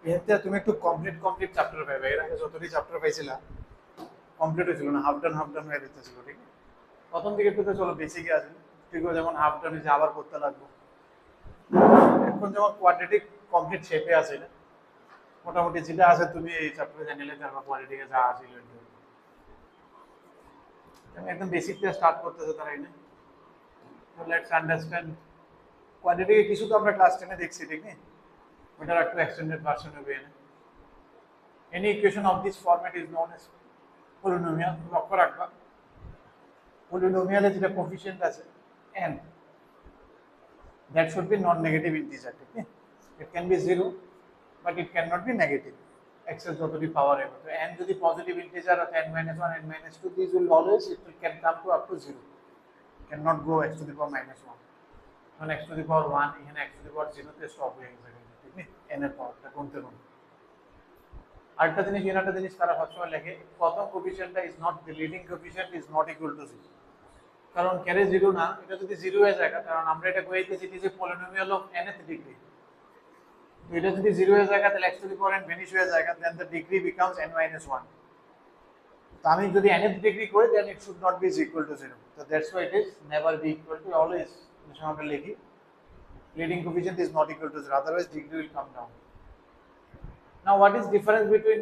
এতে তুমি একটু কমপ্লিট চ্যাপ্টার পাইবে। এর আগে যতটি চ্যাপ্টার পাইছিলা কমপ্লিট হয়েছিল না, হাফ ডান হয়ে যেতেছিল। ঠিক আছে, প্রথম দিকে একটু তো চলো বেসিকে আছে, ঠিক আছে, যেমন হাফ ডান যে আবার করতে লাগবে। এখন যেমন কোয়াড্রেটিক কমপ্লিট শেপে আছে না, মোটামুটি যেটা আছে তুমি এই চ্যাপ্টারে জানিলে তারপর কোয়াড্রেটিকে যা আছে একদম বেসিক থেকে স্টার্ট করতেছে তারাই না। তো লেটস আন্ডারস্ট্যান্ড কোয়াড্রেটিকে কিছু তো আমরা ক্লাস 10 এ দেখছি, ঠিক না? ওটার একটু এক্সটেন্ডেড ভার্সন হবে না। Any equation of this format is known as polynomial. লক্ষ্য রাখবা পলিনোমিয়ালে যেটা কোফিশিয়েন্ট আছে n, that should be non-negative integer. ঠিক আছে, it can be 0 but it cannot be negative x এর যতটি পাওয়ার হবে। তো n যদি পজিটিভ ইন্টিজার হয় n - 1 n - 2, these will always can come to up to 0, cannot go x to the power -1। এখন x to the power 1 এখানে x to the power 0 তে stop হয়ে গেছে, ঠিক আছে, n এর পাওয়ারটা কমতে কমতে। আরেকটা জিনিস তারা সবসময় লেখে, প্রথম কোফিশিয়েন্টটা is not the leading coefficient is not equal to 0। কারণ ক্যারে 0 না, এটা যদি 0 হয়ে যায়, কারণ আমরা এটা কইতেছি যে পলিনোমিয়াল অফ nth ডিগ্রি, তো এটা যদি 0 হয়ে যায় তাহলে x to the power n vanish হয়ে যায়, then the degree becomes n - 1। তো আমি যদি nth ডিগ্রি করি then it should not be equal to 0। তো that's why it is never be equal to, always আমরা লিখি leading coefficient is not equal to 0, otherwise degree will come down. Now what is difference between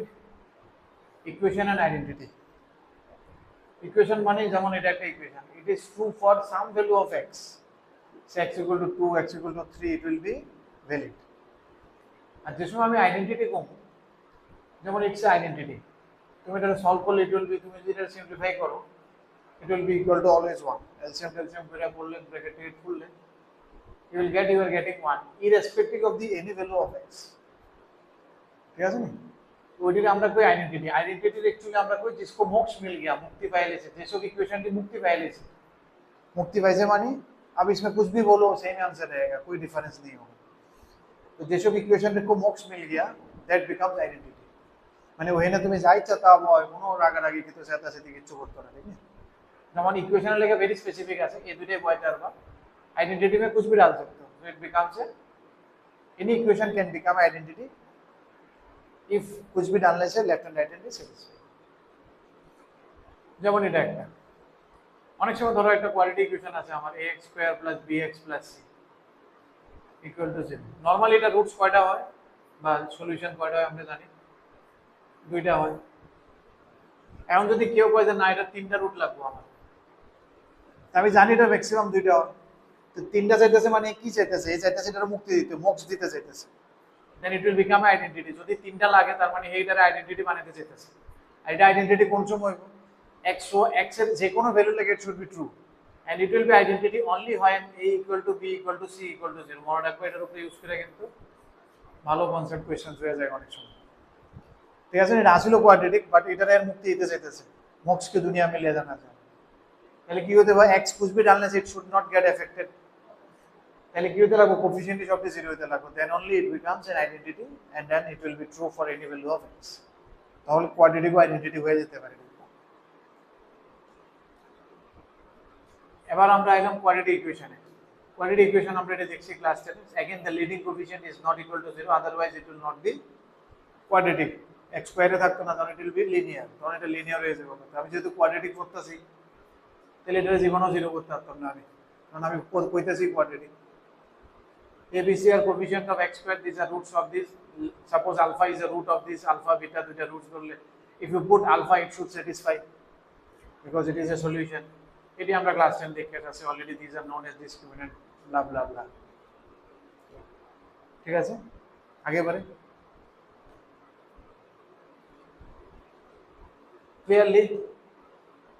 equation and identity? Equation মানে যেমন এটা একটা equation, it is true for some value of x, say x equal to 2, x equal to 3, it will be valid। আর যে সময় আমি identity কম, যেমন x এর identity, তুমি এটা সলভ করলে it will be, তুমি যদি এটা সিম্পলিফাই করো it will be equal to always 1। LCM করে করলে ব্র্যাকেট থেকে খুললে you are getting 1 irrespective of the any value of x। ঠিক আছে না? ওইটাকে আমরা কই आइडेंटिटी। आइडेंटिटी एक्चुअली আমরা কই जिसको मोक्ष मिल गया, मुक्ति पाए लेছে, যেসব इक्वेशन की मुक्ति पाए लेছে। मुक्ति पाइছে মানে अब इसमें कुछ भी बोलो सेम आंसर रहेगा, कोई डिफरेंस नहीं होगा। तो যেসব इक्वेशन को मोक्ष मिल गया दैट बिकम्स आइडेंटिटी। মানে ওখানে তুমি যা ইচ্ছা তা হয়, কোনো রাগারাগি কিন্তু সেটাসেটি কিছু করতে না, ঠিক না? যেমন इक्वेशन লেখা ভেরি স্পেসিফিক আছে, এই দুইটাই বলতে পারবা, आइडेंटिटी में कुछ भी डाल सकते हो, so it becomes a any equation can become identity if कुछ भी डालने से left and right hand satisfy. যেমন এটা একটা, অনেক সময় ধরো একটা কোয়ালিটি ইকুয়েশন আছে আমার ax square plus bx plus c equal to 0। Normally এটা রুটস কয়টা হয় বা সলিউশন কয়টা হয় আমরা জানি, দুইটা হয়। এখন যদি কেউ কয় যে না এটা তিনটা রুট লাগবে আমার, আমি জানি এটা ম্যাক্সিমাম দুইটা হয়, তো তিনটা চাইতেছে মানে কি চাইতেছে, এই চাইতেছে এটার মুক্তি দিতে, মোক্ষ দিতে চাইতেছে, দেন ইট উইল বিকাম আইডেন্টিটি। যদি তিনটা লাগে তার মানে এইটার আইডেন্টিটি বানাতে চাইতেছে। আর এটা আইডেন্টিটি কোন সময় হইব, x এর যে কোনো ভ্যালু লাগে it should be true and it will be identity only when a equal to b equal to c equal to 0। মনে রাখবো এটার উপরে ইউজ করে কিন্তু ভালো কনসেপ্ট কোশ্চেন হয়ে যায় অনেক সময়। ঠিক আছে, এটা আসলে কোয়াড্রেটিক বাট এটার এর মুক্তি দিতে চাইতেছে, মোক্ষ কে দুনিয়া में ले जाना चाहते। তাহলে কি হতে পারে, x कुछ भी डालने से it should not get affected. তাহলে কি হতে লাগবে, কোফিশিয়েন্ট অফ দ্য 0 হতে লাগবে, then only it becomes an identity and then it will be true for any value of x। তাহলে কোয়াড্রেটিক আইডেন্টিটি হয়ে যেতে পারে। এবার আমরা এলাম কোয়াড্রেটিক ইকুয়েশনে। কোয়াড্রেটিক ইকুয়েশন আমরা এটা দেখছি ক্লাস 10 এ। Again the leading coefficient is not equal to 0, otherwise it will not be quadratic. x স্কয়ারে থাকতো না, তখন ইট উইল বি লিনিয়ার, তখন এটা লিনিয়ার হয়ে যাবে। আমি যেহেতু কোয়াড্রেটিক করতেছি তাহলে এটা জীবনও 0 করতে পারতাম না আমি, কারণ আমি কইতেছি quadratic. ABC are coefficient of x square, these are roots of this. Suppose alpha is a root of this, alpha beta দুইটা roots ধরলে, if you put alpha it should satisfy because it is a solution। এটি আমরা class 10 দেখে আসছি already, these are known as discriminant blah blah blah। ঠিক আছে, আগে বাড়ে। Clearly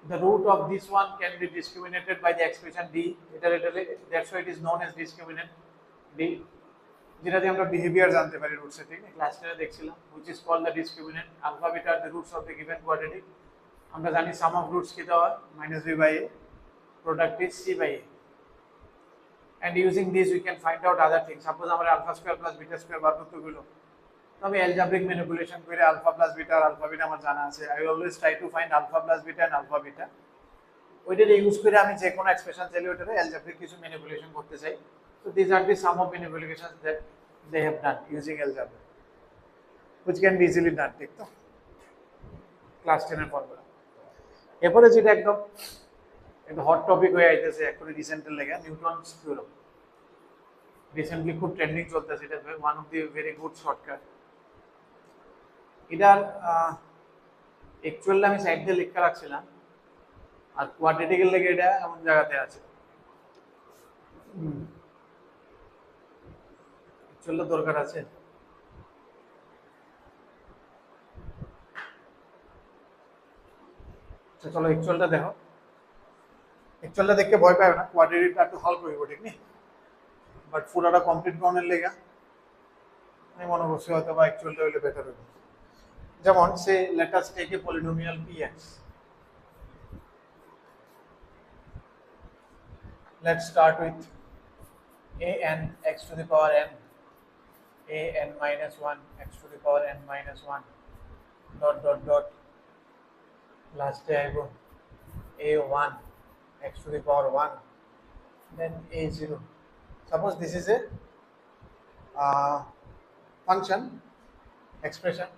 the root of this one can be discriminated by the expression d, that's why it is known as discriminant d, যেটাতে আমরা behaviour জানতে পারি রুটসে, ঠিক আছে, ক্লাস 10 এ দেখছিলাম, which is called the discriminant। alpha beta are the roots of the given quadratic। আমরা জানি sum of roots কি দেওয়া -b/a, product is c/a, and using this we can find out other things। suppose আমরা alpha square plus beta square বার করতে গেল, তবে algebraic manipulation করে alpha plus beta আর alpha beta আমার জানা আছে, I always try to find alpha plus beta and alpha beta। ওইটা use করে আমি যে কোনো এক্সপ্রেশন চাইলে ওইটারে algebraic কিছু ম্যানিপুলেশন করতে চাই। So these are the sum of manipulations that they have done using algebra। which can be easily done, ঠিক তো ক্লাস 10 এর ফর্মুলা। এরপরে যেটা একদম একটা হট টপিক হয়ে আইতেছে এখন রিসেন্টের লেগে, নিউটনস থিওরেম। রিসেন্টলি খুব ট্রেন্ডিং চলতেছে, এটা one of the very good shortcut. এটার অ্যাকচুয়ালি আমি সাইড দিয়ে লিখে রাখছিলাম, আর কোয়াড্রেটিকের লেগে এটা এমন জায়গাতে আছে, অ্যাকচুয়ালি দরকার আছে। চলো অ্যাকচুয়ালটা দেখো, অ্যাকচুয়ালটা দেখে ভয় পায় না, কোয়াড্রেটিকটা একটু হালকা হইব, ঠিক নেই? বাট পুরাটা কমপ্লিট করানোর লেগে আমি মনে করছি হয়তো বা অ্যাকচুয়ালটা হইলে বেটার হবে। যেমন say let us take a polynomial px, let's start with an x to the power n, an minus 1 x to the power n minus 1 dot dot dot, last I go a1 x to the power 1, then a0. Suppose this is a function expression,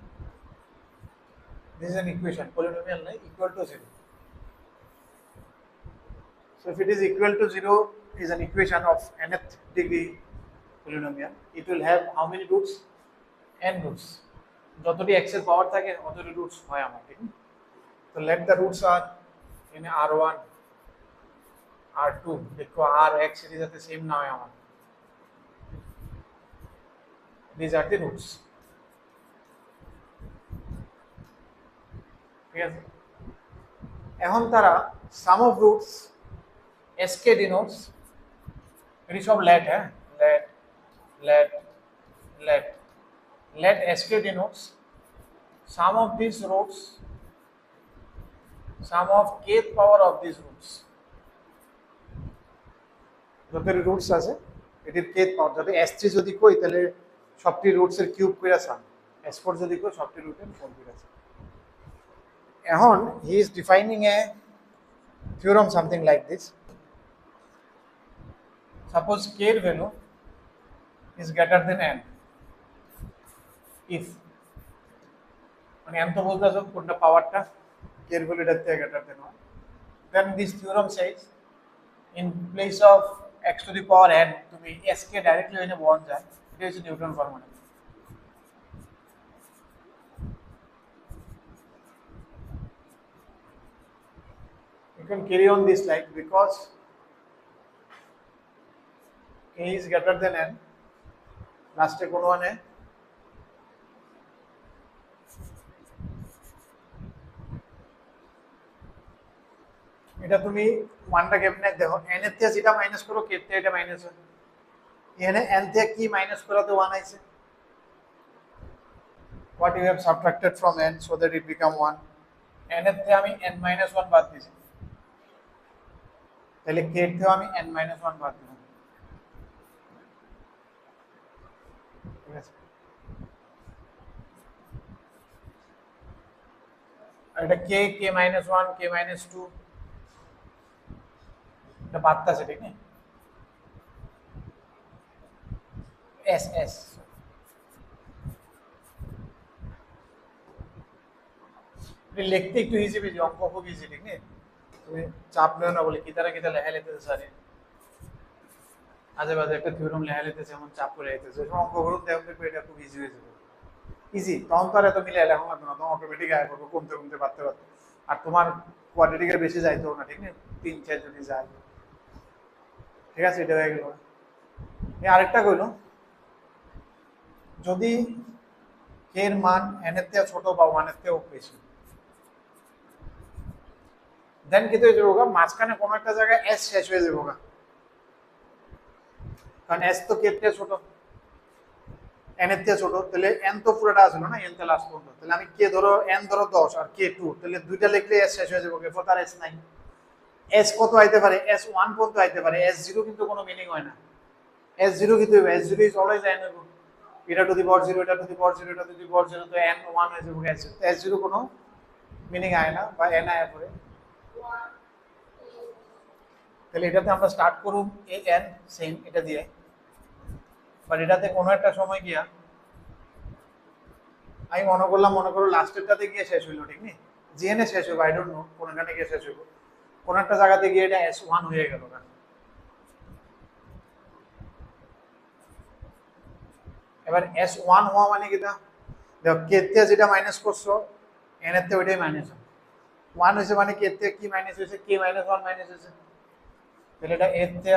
this is an equation, polynomial equal to 0. So if it is equal to 0 is an equation of nth degree polynomial, it will have how many roots? n roots. যতটি x এর পাওয়ার থাকে ততটি roots হয় আমার, ঠিক? তো let the roots are in r1 r2, দেখো r x এর সাথে same না হয় আমার, these are the roots, ঠিক আছে? এখন তারা sum of roots sk denotes, এটি সব let, হ্যাঁ, let sk denotes sum of these roots, sum of kth power of these roots, যত রুটস আছে এটির kth পাওয়ার, যাতে s3 যদি কই তাহলে সবটি রুটস এর কিউব কইরা সাম, s4 যদি কই সবটি রুটের 4 কইরা সাম। এখন he is defining a theorem something like this. Suppose k এর value is greater than n, if মানে n তো বলতেছো কোনটা পাওয়ারটা k এর ভ্যালু এর থেকে greater than 1, then this theorem says in place of x to the power n তুমি sk directly এনে বল যায়, এটা হচ্ছে Newton formula. You can carry on this like, because k is greater than n, লাস্টে কোন মানে এটা তুমি ওয়ানটা কেমনে দেখো, n এর থেকে যেটা মাইনাস করো k এর থেকে এটা মাইনাস হয়, এখানে n থেকে কি মাইনাস করাতে 1 আইছে, what you have subtracted from n so that it become 1, n এর থেকে আমি n minus 1 বাদ দিয়েছি, তাহলে k এর থেকে আমি n minus 1 বাদ দিলাম, ঠিক আছে? আর এটা k minus 1 k minus 2 এটা বাদটা আছে, ঠিক না? s লিখতে একটু ইজি, বেশি অঙ্ক খুব ইজি, ঠিক না? তুমি চাপ নিও না, বলে কি তারা লেখা লেতেছে স্যারে, আজে বাজে একটা থিওরেম লেখা লেতেছে, এমন চাপ করে আইতেছে, অঙ্ক করুন দেখো এটা খুব ইজি হয়ে যাবে, ইজি। তখন তো আর এত মিলে লেখা লাগবে না, তখন অটোমেটিক আয় করবো কমতে কমতে পারতে, আর তোমার কোয়াড্রেটিকের বেশি যাইতো না, ঠিক না? 3-4 যদি যায়, ঠিক আছে? এটা হয়ে গেল। আরেকটা কইল, যদি k এর মান n এর থেকে ছোট বা 1 এর থেকে বেশি, দেন কি হয়ে যাবে, মাঝখানে কোনো একটা জায়গায় s শেষ হয়ে যাবে, কারণ s তো k এর থেকে ছোট, n এর থেকে ছোট, তাহলে n তো পুরোটা আসলো না, n তে লাস্ট পর্যন্ত, তাহলে আমি k ধরো n ধরো 10 আর k 2, তাহলে দুইটা লিখলে s শেষ হয়ে যাবে, এরপর তার s নাই। s কত আইতে পারে? s1 পর্যন্ত আইতে পারে, s0 কিন্তু কোনো মিনিং হয় না, s0 কিন্তু s0 ইজ অলওয়েজ n, এটা টু দি পাওয়ার 0, এটা টু দি পাওয়ার 0, এটা টু দি পাওয়ার 0, তো n1 হয়ে যাবে s0, s0 কোনো মিনিং আয় না, বা n আয় পড়ে। তাহলে এটাতে আমরা স্টার্ট করুম an সেম এটা দিয়ে, বাট এটাতে কোনো একটা সময় গিয়া আমি মনে করো লাস্টেরটাতে গিয়ে শেষ হইলো, ঠিক নেই? জিএনএ শেষ হবে, আই ডোন্ট নো কোনখানে গিয়ে শেষ হইব, কোন একটা জায়গাতে গিয়ে এটা S1 হয়ে গেল না। এবার S1 হওয়া মানে কিটা, দেখো কে তে যেটা মাইনাস করছো এন এর তে ওইটাই মাইনাস হবে। 1 হয়েছে মানে কে তে কি মাইনাস হয়েছে, কে মাইনাস 1 মাইনাস হয়েছে, তাহলে এটা এর তে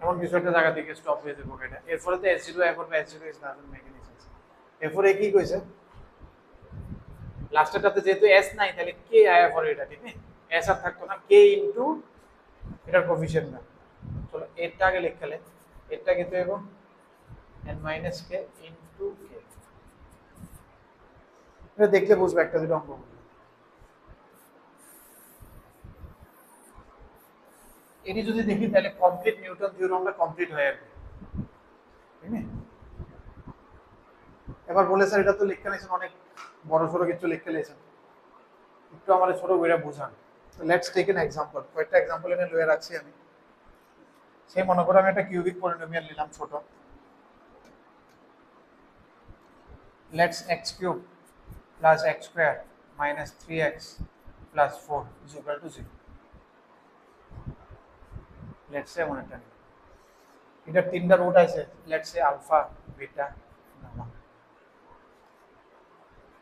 এমন কিছু একটা জায়গা থেকে স্টপ হয়ে যাবে এটা। এরপরে তো S0 এ করবে, S0 is nothing making any sense. এরপরে কি কইছে, লাস্টেরটাতে যেহেতু S নাই তাহলে কে আয়া পরে এটা, ঠিক নেই? S আর থাকতো না, কে ইনটু এটার কোফিশিয়েন্ট না। চলো এরটা আগে লিখলে, এরটা কিন্তু এগো n মাইনাস কে ইনটু কে। এটা দেখলে বুঝবে একটা দুটো অঙ্ক। এটি যদি দেখি তাহলে কমপ্লিট নিউটন থিওরেমটা কমপ্লিট হয়ে যাবে, ঠিক না? এবার বলে স্যার এটা তো লিখতে নিয়েছেন, অনেক বড় সড়ো কিছু লিখতে নিয়েছেন, একটু আমার ছোট বইটা বুঝান। লেটস টেক এন এক্সাম্পল, কয়েকটা এক্সাম্পল এনে লয়ে রাখছি আমি। সেই মনে করো আমি একটা কিউবিক পলিনোমিয়াল নিলাম ছোট, let's x cube plus x square minus 3x plus 4 is equal to 0। Let's say মনে টানি এটা তিনটা রুট আছে, let's say alpha beta gamma.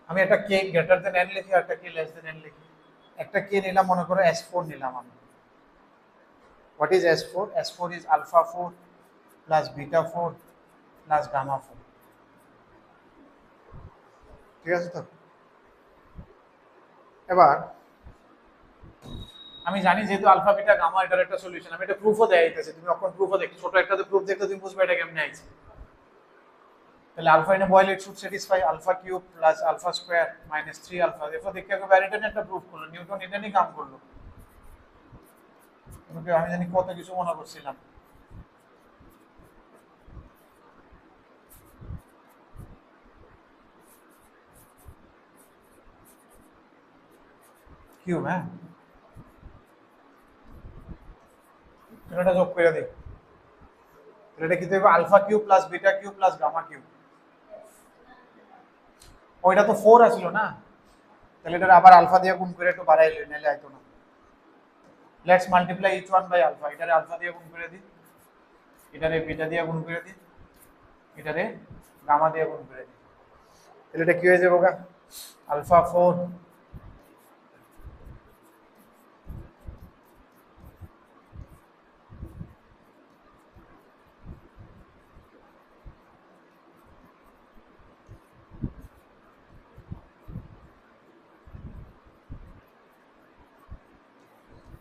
আমি একটা কে গ্রেটার দেন n লিখি আর একটা কে লেস দেন n লিখি। একটা কে নিলাম মনে করো S4 নিলাম আমি। What is S4? S4 is alpha 4 plus beta 4 plus gamma 4, ঠিক আছে তো? এবার আমি জানি যেহেতু আলফা বিটা গামা এটার একটা সলিউশন, আমি এটা প্রুফও দেয়া দিতেছি, তুমি এখন প্রুফও দেখো, ছোট একটাতে প্রুফ দেখলে তুমি বুঝবে এটা কেমনে আইছে। তাহলে আলফা ইন এ বয়েল it should satisfy alpha cube plus alpha square minus 3 alpha. দেখো দেখে ব্যারিটন একটা প্রুফ করলো, নিউটন এটা নিয়ে কাম করলো। ওকে আমি জানি কত কিছু মনে করছিলাম। কিউব, হ্যাঁ এটা যোগ করে দিই, এটা কি দেবে alpha cube plus beta cube plus gamma cube. ওইটা তো 4 আসছিল না, তাহলে এটা আবার আলফা দিয়ে গুণ করে একটু বাড়াই লই, নাহলে আইতো না। Let's multiply each one by alpha, এটারে আলফা দিয়ে গুণ করে দিই, এটারে বিটা দিয়ে গুণ করে দিই, এটারে গামা দিয়ে গুণ করে দিই, তাহলে এটা কি হয়ে যাবে গা, আলফা 4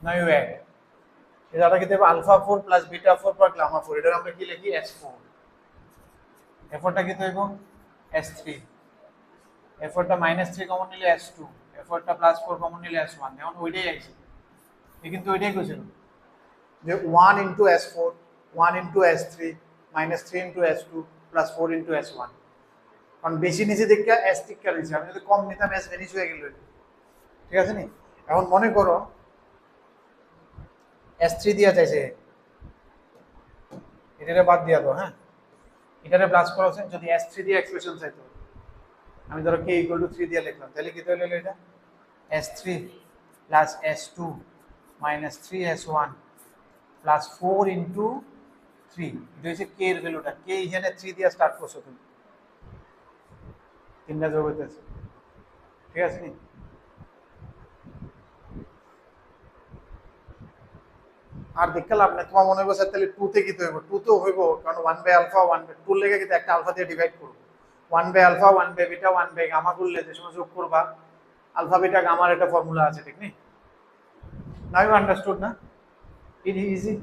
now you add, এটা কি দেবে alpha 4 plus beta 4 plus gamma 4, এটা আমরা কি লিখি S4। এফোরটা কি দেব S3, এফোরটা -3 কমন নিলে S2, এফোরটা +4 কমন নিলে S1। এখন ওইটাই আইছে, এই কিন্তু ওইটাই কইছিল যে 1 into S4 1 into S3 -3 into S2 +4 into S1। কারণ বেশি নিচে দেখে S টিকা রয়েছে, আমি যদি কম নিতাম S ভ্যানিশ হয়ে গেল, ঠিক আছে নি? এখন মনে করো S3 দিয়া চাইছে, এটারে বাদ দিয়া দাও, হ্যাঁ এটারে প্লাস করা আছে, যদি S3 দিয়ে এক্সপ্রেশন চাইতো, আমি ধরো k = 3 দিয়ে লিখলাম, তাহলে কি হলো এটা S3 plus S2 -3S1 plus 4 into 3, এটা হচ্ছে k এর ভ্যালুটা, k এখানে 3 দিয়ে স্টার্ট করছো তুমি, তিনটা যোগ হইতেছে, ঠিক আছে নি? আর দেখতে লাভ নাই, তোমার মনে করছে তাহলে 2 তে কি হইব, 2 তো হইব, কারণ 1 বাই আলফা 1 বাই 2 লেগে কিন্তু একটা আলফা দিয়ে ডিভাইড করব, 1 by alpha 1 by beta 1 by gamma করলে যে সময় যোগ করবা আলফা বিটা গামার একটা ফর্মুলা আছে, ঠিক নি? নাও ইউ আন্ডারস্টুড না? It easy.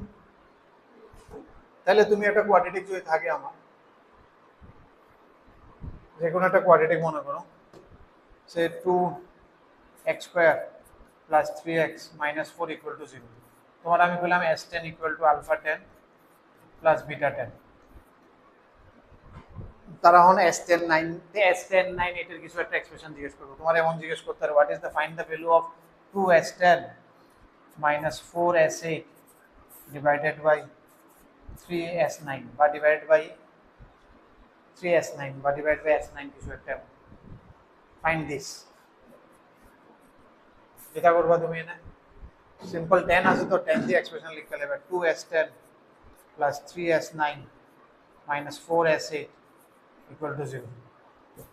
তাহলে তুমি একটা কোয়াড্রেটিক যদি থাকে আমার, যে কোনো একটা কোয়াড্রেটিক মনে করো, say 2x square plus 3x minus 4 equal to 0। তোমার আমি বললাম S10 equal to alpha 10 plus beta 10। তারা এখন S10 9 এটার কিছু একটা এক্সপ্রেশন জিজ্ঞেস করবো, তোমার এমন জিজ্ঞেস করতে পারে what is the find the value of 2S10 minus 4S8 divided by 3S9 বা ডিভাইডেড বাই 3s9 বা ডিভাইড বাই s9 কিছু একটা ফাইন্ড দিস যেটা করবা তুমি এনে সিম্পল 10 আছে তো 10 দিয়ে এক্সপ্রেশন লিখতে হবে 2s10 plus 3s9 minus 4s8 equal to 0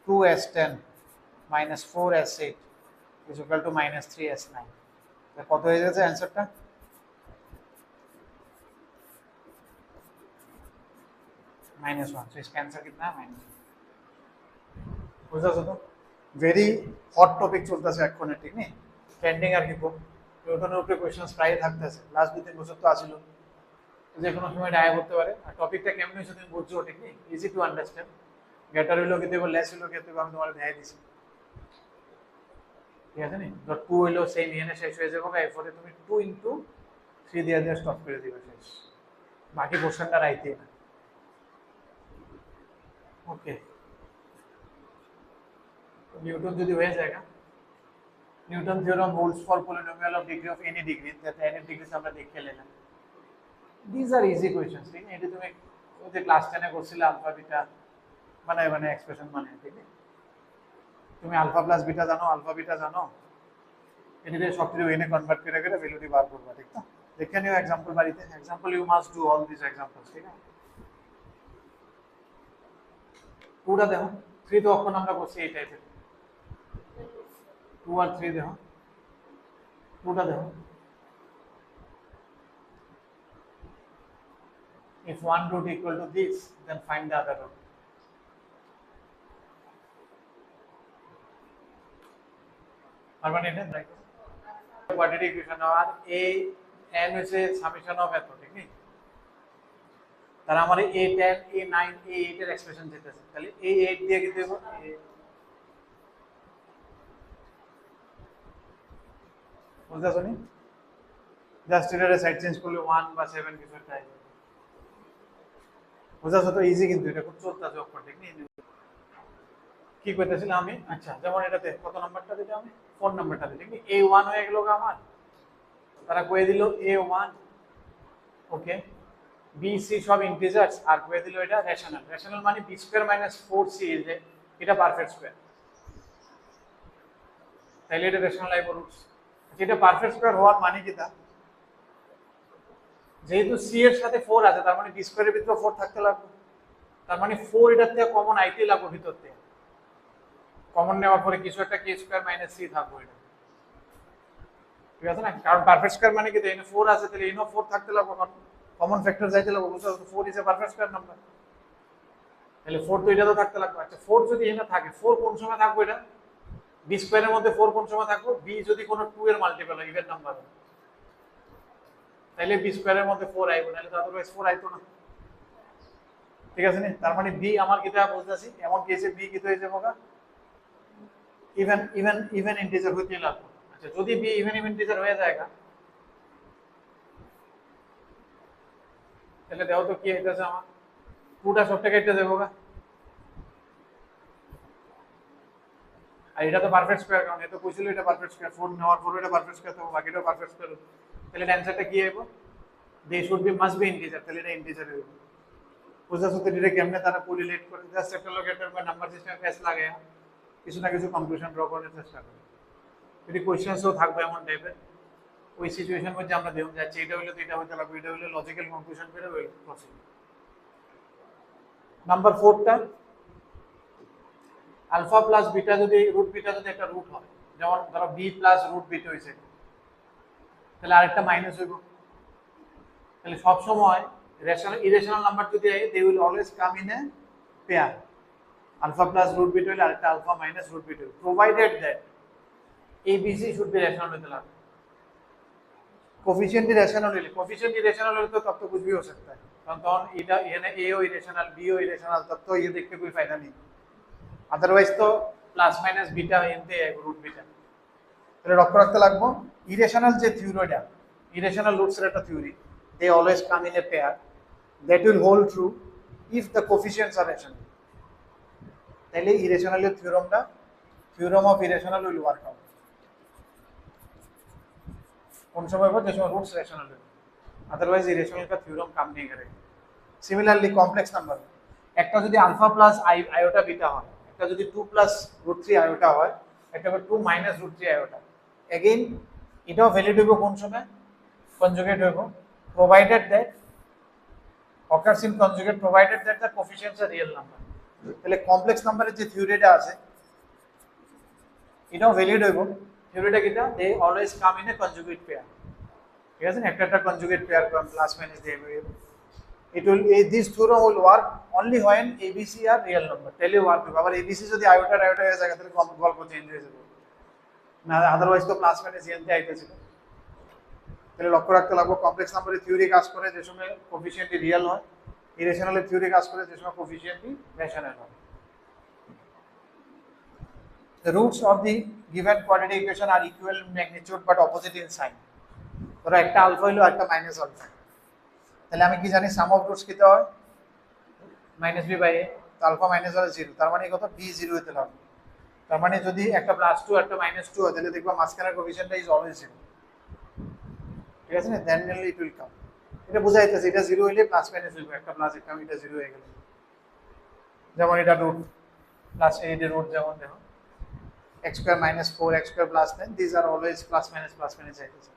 2s10 minus 4s8 is equal to minus 3s9 কত হয়ে যাচ্ছে অ্যানসারটা -1 तो इसका आंसर कितना है -1 বুঝছো তো ভেরি হট টপিক চলতেছে এখন ঠিক নেই ট্রেন্ডিং আর কি নিউটনের উপরে কোশ্চেনস প্রায় থাকতেছে লাস্ট 2-3 বছর তো আসিল যে কোনো সময় ডায়া করতে পারে আর টপিকটা কেমন হয়েছে তুমি বুঝছো ঠিক নেই ইজি টু আন্ডারস্ট্যান্ড গেটার হইলো কি দেবো লেস হইলো কি দেবো আমি তোমার দেখাই দিছি ঠিক আছে নি তো 2 হইলো সেম এখানে শেষ হয়ে যাবে এরপরে তুমি 2 ইনটু 3 দিয়ে দিয়ে স্টপ করে দিবে শেষ বাকি কোশ্চেনটা রাইতে না ओके न्यूटन যদি হয়ে যায় Newton theorem holds for polynomial of degree of any degree that any degree से আমরা দেখে নিলাম these are easy questions ঠিক আছে এটা তুমি ওই যে ক্লাস 10 এ করছিলে আলফা বিটা মানে এক্সপ্রেশন মানে ঠিক আছে তুমি আলফা প্লাস বিটা জানো এটাকে সবকিছু এনে কনভার্ট করে ভ্যালুটি বার করবা ঠিক না দেখে নিও एग्जांपल বাড়িতে example you must do all this examples ঠিক আছে पूरा देखो 3 तो अपन আমরা করছি এই টাইপের 2 और 3 देखो पूरा देखो if one root equal to this then find the other root আর মানে এটা দেখো কোয়াড্রেটিক ইকুয়েশন আর a n হচ্ছে সামেশন অফ এত ঠিক নেই তার আমারে a10 a9 a8 এর এক্সপ্রেশন দিতেছে তাহলে a8 দিয়ে কি দেব বুঝছো নি জাস্ট এর সাইড চেঞ্জ করলে 1 বা 7 কিছু একটা আসবে বুঝছো তো ইজি কিন্তু এটা খুব চলতেছে অক্ষর ঠিক নেই কি কইতেছিলাম আমি আচ্ছা যেমন এটাতে কত নাম্বারটা দিতে আমি 4 নাম্বারটা দিই ঠিক নেই a1 হয়ে গেল আমার তারা কই দিল a1 ওকে b c সব ইন্টিজারস আর কই দিল এটা রেশনাল মানে b স্কয়ার মাইনাস 4c যে এটা পারফেক্ট স্কয়ার তাহলে এটা রেশনাল আইবো রুটস যেটা পারফেক্ট স্কয়ার হওয়ার মানে কি তা যেহেতু c এর সাথে 4 আছে তার মানে b স্কয়ারের ভিতরে 4 থাকতে লাগবে তার মানে 4 এটার থেকে কমন আইতে লাগবে ভিতর থেকে কমন নেওয়ার পরে কিছু একটা k স্কয়ার মাইনাস c থাকবে এটা ঠিক আছে না কারণ পারফেক্ট স্কয়ার মানে কি এখানে 4 আছে তাহলে এখানেও 4 থাকতে লাগবে কমন ফ্যাক্টর যাইতে লাগবে বুঝছো 4 is a perfect square number তাহলে 4 তো এটা তো থাকতে লাগবে আচ্ছা 4 যদি এখানে থাকে 4 কোন সময় থাকবে এটা b স্কয়ারের মধ্যে 4 কোন সময় থাকবে b যদি কোনো 2 এর মাল্টিপল হয় ইভেন নাম্বার তাহলে b স্কয়ারের মধ্যে 4 আইবো নাহলে তো আদারওয়াইজ 4 আইতো না ঠিক আছে নি তার মানে b আমার কিটা বুঝতাছি এমন কেসে b কি হয়ে যাবে না ইভেন ইন্টিজার হতে লাগবে আচ্ছা যদি b ইভেন ইন্টিজার হয়ে যায়গা তাহলে দেখো তো কি হইতাছে আমার পুরোটা সবটা কেটে দেবো আর এটা তো পারফেক্ট স্কয়ার কারণ এত কইছিল এটা পারফেক্ট স্কয়ার 4 নেওয়ার পর এটা পারফেক্ট স্কয়ার তো বাকিটা পারফেক্ট স্কয়ার তাহলে অ্যানসারটা কি আইবো they should be must be integer তাহলে এটা ইন্টিজার হইবো বুঝাছ তো এটা কেমনে তারা কোরিলেট করে জাস্ট একটা লোকেটর বা নাম্বার সিস্টেম ফেস লাগায়া কিছু না কিছু কনক্লুশন ড্র করার চেষ্টা করে যদি কোশ্চেনসও থাকবে এমন টাইপের ওই সিচুয়েশন মধ্যে আমরা দেখুন যাচ্ছি এটা হইলে তো এটা হইতে লাগবে এটা হইলে লজিক্যাল কনক্লুশন করে ওই প্রসিড নাম্বার 4টা আলফা প্লাস বিটা যদি রুট বিটা যদি একটা রুট হয় যেমন ধরো বি প্লাস রুট বিটা হইছে তাহলে আরেকটা মাইনাস হইব তাহলে সব সময় রেশনাল ইরেশনাল নাম্বার যদি হয় they will always come in a pair alpha plus root beta হইলে আরেকটা alpha minus root beta provided that ABC should be rational হতে লাগবে कोफिशिएंट इरेशनल है कोफिशिएंट इरेशनल है तो तब तो कुछ भी हो सकता है तो इधर ये ना ए हो इरेशनल बी हो इरेशनल तब तो ये देख के कोई फायदा नहीं अदरवाइज तो प्लस माइनस बीटा इनते है रूट बीटा তাহলে লক্ষ্য রাখতে লাগবে ইরেশনাল যে থিওরিটা ইরেশনাল রুটস এর একটা theory they always come in a pair that will hold true if the coefficients are rational তাহলে ইরেশনাল এর থিওরামটা theorem of irrational will work out कौन सा होगा जिसमें रूट्स रेशनल है अदरवाइज इरेशनल का थ्योरम काम नहीं करेगा सिमिलरली कॉम्प्लेक्स नंबर একটা যদি আলফা প্লাস আয়োটা বিটা হয়, একটা যদি 2 প্লাস রুট 3 আয়োটা হয়, একটা 2 মাইনাস রুট 3 আয়োটা। এগেইন এটাও ভ্যালিড হইব কোন সময়? কনজুগেট হইব, provided that occurs in conjugate provided that the coefficients are real number। তাহলে কমপ্লেক্স নাম্বারের যে থিওরিটা আছে এটাও ভ্যালিড হইব। থিওরিটা কিটা? They always come in a conjugate pair. ঠিক আছে না, একটা একটা কনজুগেট পেয়ার প্লাস মাইনাস দিয়ে it will this theorem will work only when abc are real number। তাহলে ওয়ার্ক হবে। আবার abc যদি আয়োটা হয়ে যায় তাহলে গল্প চেঞ্জ হয়ে যাবে, না আদারওয়াইজ তো প্লাস মাইনাস এনতে আইতেছিল। তাহলে লক্ষ্য রাখতে লাগবে কমপ্লেক্স নাম্বারের থিওরি কাজ করে যে সময় কোফিশিয়েন্টই রিয়েল হয়, ইরেশনালের থিওরি কাজ করে যে সময় কোফিশিয়েন্টই রেশনাল হয়। The roots of the given quadratic equation are equal in magnitude but opposite in sign। ধরো একটা আলফা হলো একটা মাইনাস আলফা, তাহলে আমি কি জানি সাম অফ রুটস কিটা হয় মাইনাস বি বাই এ। তো আলফা মাইনাস হলে 0, তার মানে কত? বি 0 হতে লাগবে। তার মানে যদি একটা প্লাস 2 একটা মাইনাস 2 হয় তাহলে দেখবা মাঝখানের কোফিশিয়েন্টটা ইজ অলওয়েজ 0। ঠিক আছে না, দেন মেনলি ইট উইল কাম। এটা বোঝা যাচ্ছে এটা 0 হইলে প্লাস মাইনাস হইবে, একটা প্লাস একটা এটা 0 হয়ে গেল। যেমন এটা রুট প্লাস এই যে রুট, যেমন দেখো x square minus 4 x square plus 9, this are always plus minus আইতেছে।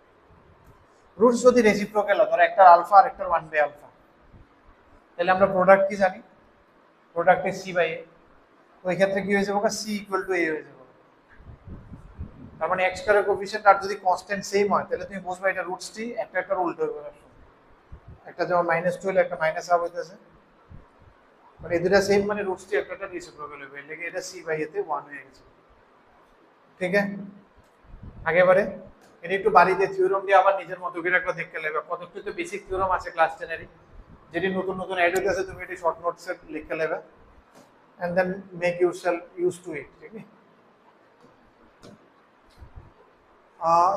রুটস যদি রেসিপ্রোকাল হয়, ধরো একটা আলফা আর একটা 1 বাই আলফা, তাহলে আমরা প্রোডাক্ট কি জানি? Product is c by a। ওই ক্ষেত্রে কি হয়ে যাবে? c ইকুয়াল টু a হয়ে যাবে। তার মানে x স্কয়ারের কোএফিশিয়েন্ট আর যদি কনস্ট্যান্ট সেম হয় তাহলে তুমি বুঝবা এটা রুটসটি একটা একটা উল্টো হবে। একটা যেমন -2 হলে একটা মাইনাস হাফ হইতেছে, মানে এই দুটো সেম, মানে রুটসটি একটা একটা রেসিপ্রোকাল হবে। এর লাগি এটা c বাই a তে 1 হয়ে গেছে। ঠিক আছে, আগেবারে এটা একটু বাড়িতে থিওরাম দিয়ে আবার নিজের মতো করে একটা দেখতে লাগবে। কতটুকু তো বেসিক থিওরাম আছে ক্লাস 10 এর, যেটি নতুন নতুন অ্যাড হইতেছে, তুমি এটি শর্ট নোটসে লিখতে লাগবে and then make yourself used to it। ঠিক আছে,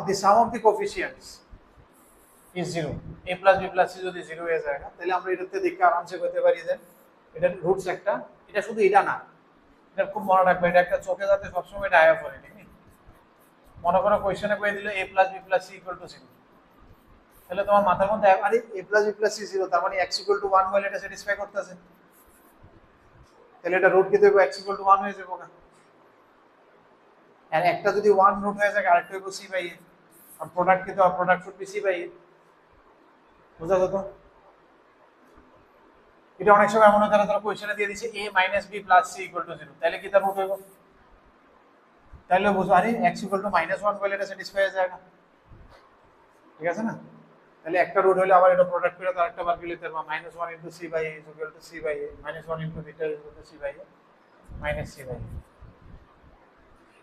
the sum of the coefficients is 0। a plus b plus c যদি 0 হয়ে যায় না তাহলে আমরা এটাতে দেখে আরামসে করতে পারি যে এটা রুটস একটা, এটা শুধু এটা না, এটা খুব মনে রাখবে, এটা একটা চোখে যাতে সবসময় এটা আয়া পড়ে। ঠিক আছে, মনে করো কোয়েশ্চনে কই দিল a plus b plus c equal to 0, তাহলে তোমার মাথার মধ্যে আরে a plus b plus c 0, তার মানে x equal to 1 বলে এটা স্যাটিসফাই করতেছে, তাহলে এটা রুট কি দেবো? x equal to 1 হয়ে যাবে না। আর একটা যদি 1 রুট হয়ে যায় আরেকটা হবে c বাই a, আর প্রোডাক্ট কি দেবো? Product should be c by a। বুঝা যেত? এটা অনেক সময় এমন হয় তারা কোয়েশ্চনে দিয়ে দিচ্ছে a minus b plus c equal to 0, তাহলে কি তার রুট হইব? তাহলে বুঝো আরে x equal to -1 বলে এটা স্যাটিসফাই হয়ে যায় না। ঠিক আছে না, তাহলে একটা রুট হলে আবার এটা প্রোডাক্ট করে তার একটা বার গেলে তার -1 into c by a is equal to c by a, -1 into beta is equal to c by a minus c by a।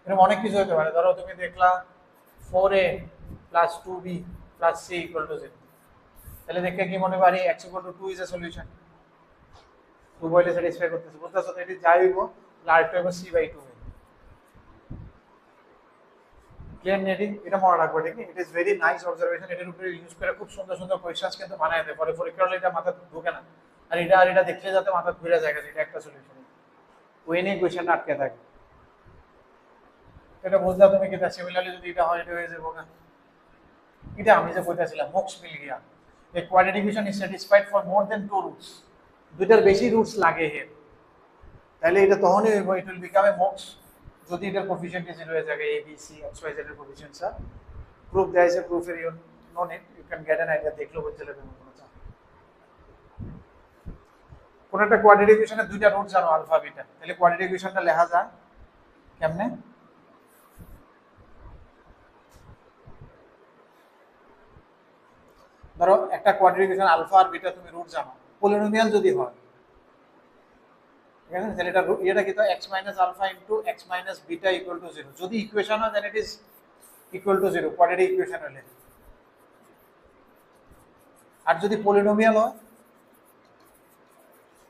এরকম অনেক কিছু হতে পারে। ধরো তুমি দেখলা 4a plus 2b plus c equal to 0, তাহলে দেখে কি মনে পারি x equal to 2 is a solution, 2 বলে স্যাটিসফাই করতেছে। বুঝতেছো তো? এটি যাই হইব আরেকটা হইব c by 2। ক্লিয়ার নেটি? এটা মনে রাখবো। ঠিক আছে, it is very nice observation. এটার উপরে ইউজ করে খুব সুন্দর সুন্দর কোয়েশ্চেনস কিন্তু বানায় দেয়, পরে পরীক্ষা হলে এটা মাথা ঢোকে না। আর এটা দেখলে যাতে মাথা ঘুরে যায়, এটা একটা সলিউশন, ওই নিয়ে কোয়েশ্চেনটা আটকে থাকে। এটা বুঝলা তুমি? কিটা সিমিলারলি যদি এটা হয় এটা হয়ে যাবে না। এটা আমি যে কইতাছিলাম মোক্স মিল গিয়া, এই quadratic equation is satisfied for more than 2 roots, দুইটার বেশি রুটস লাগে এর, তাহলে এটা তখনই হইব ইট উইল বিকাম এ মোক্স যদি এটার কোএফিশিয়েন্ট 0 হয়ে যায়। a b c x y z এর কোএফিশিয়েন্টস আর প্রুফ দেয়া আছে, প্রুফের you know need, you can get an idea, দেখলেও বুঝতে পারবে কোনো চাপ। কোন একটা কোয়াড্রেটিক ইকুয়েশনের দুইটা রুট জানো আলফা বিটা, তাহলে কোয়াড্রেটিক ইকুয়েশনটা লেখা যায় কেমনে? ধরো একটা কোয়াড্রেটিক ইকুয়েশন আলফা আর বিটা তুমি রুট জানো, পলিনোমিয়াল যদি হয়, ঠিক আছে, তাহলে এটা কি তো x minus alpha into x minus beta equal to 0, যদি ইকুয়েশন হয় then it is equal to 0 quadratic equation হলে। আর যদি পলিনোমিয়াল হয়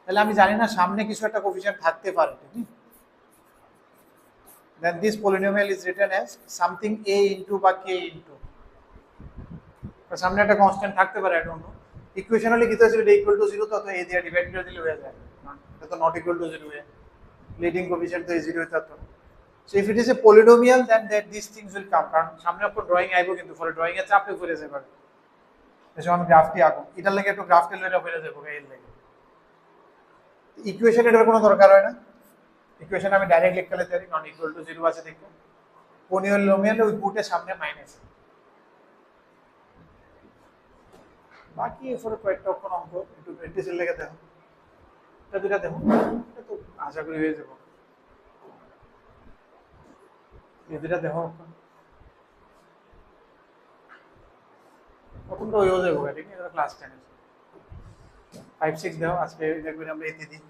তাহলে আমি জানি না সামনে কিছু একটা কোএফিশিয়েন্ট থাকতে পারে, ঠিক আছে, then this polynomial is written as something a into বা k into, তো সামনে একটা কনস্ট্যান্ট থাকতে পারে, আই ডোন্ট নো। ইকুয়েশন হলে কি তো ছিল এটা ইকুয়াল টু 0, তো a দিয়ে ডিভাইড করে দিলে হয়ে যায়, এটা তো নট ইকুয়াল টু 0 এ লিডিং কোএফিশিয়েন্ট তো a 0 হতে তো। So if it is a polynomial then that this things will come, কারণ সামনে আপনার ড্রয়িং আইবো, কিন্তু ফলে ড্রয়িং এ চাপে পড়ে যাবে। এসব আমি গ্রাফটি আঁকো, এটার লাগে একটু গ্রাফটি লইরা পড়ে যাবো এর লাগে। ইকুয়েশন এটার কোনো দরকার হয় না, ইকুয়েশন আমি ডাইরেক্ট লিখতে পারি, নন ইকুয়াল টু 0 আছে দেখো, পলিনোমিয়াল ওই পুটের সামনে মাইনাস, বাকি এরপরে কয়েকটা অক্ষর অঙ্ক একটু প্র্যাকটিসের লেগে দেখো, এটা দুটা দেখো, এটা তো আশা করি হয়ে যাবো, এই দুটা দেখো প্রথমটা হয়েও যাবো, ঠিক আছে ক্লাস 10 5 6 দেখো, আজকে দেখবেন আমরা এতে দিই।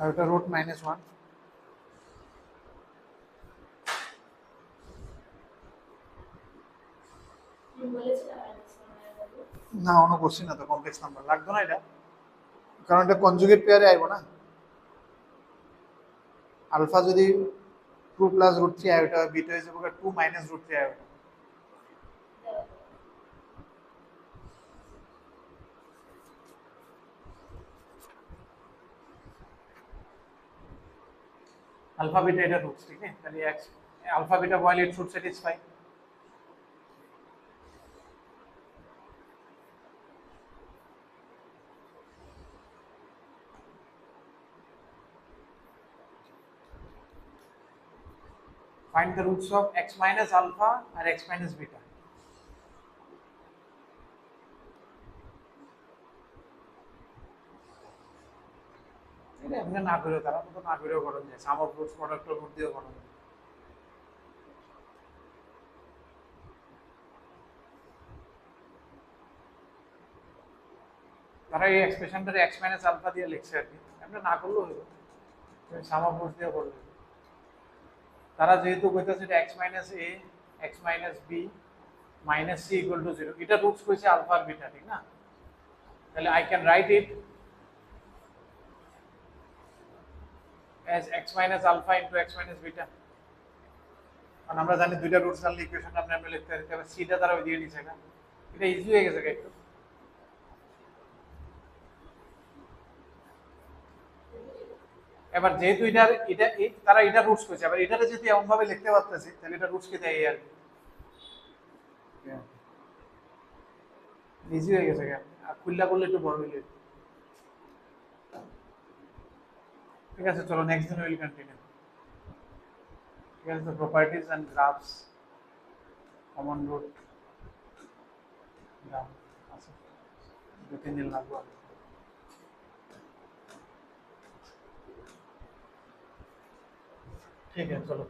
আর ওটা রুট -1, না অন্য করছি না তো, কমপ্লেক্স নাম্বার লাগতো না এটা, কারণ এটা কনজুগেট পেয়ারে আইব না, আলফা যদি 2 প্লাস রুট 3 আয়োটা, বিটা হয়ে যাবে 2 minus root 3 iota. Alpha beta এটা রুটস, ঠিক আছে, তাহলে x alpha beta while it should satisfy, find the roots of x minus alpha and x minus beta, এটা এমনি না করে তারা তো না করেও করা যায়, সাম অফ রুটস প্রোডাক্ট রুট দিয়েও করা যায়, তারা এই এক্সপ্রেশনটারে x মাইনাস আলফা দিয়ে লিখছে আর কি, আমরা না করলেও হইব, সাম অফ রুটস দিয়ে করলে, তারা যেহেতু কইতাছে এটা x minus a x minus b minus c equal to 0, এটা রুটস কইছে আলফা আর বিটা, ঠিক না, তাহলে I can write it as x minus alpha into x minus beta, কারণ আমরা জানি দুইটা রুটস জানলে ইকুয়েশনটা আমরা লিখতে পারি, তবে সিটা তারা ওই দিয়ে নিছে না, এটা ইজি হয়ে গেছে একটু, এবার যেহেতু এটা তারা এটা রুটস কইছে, এবার এটারে যদি এমন ভাবে লিখতে পারতেছি তাহলে এটা রুটস কি দেয় আর কি, ইজি হয়ে গেছে, আর খুললা করলে একটু বড় হইলে, ঠিক আছে চলো নেক্সট দিন উইল কন্টিনিউ, ঠিক আছে, properties and graphs, common root graph আছে, 2-3 দিন লাগবে, ঠিক আছে চলো।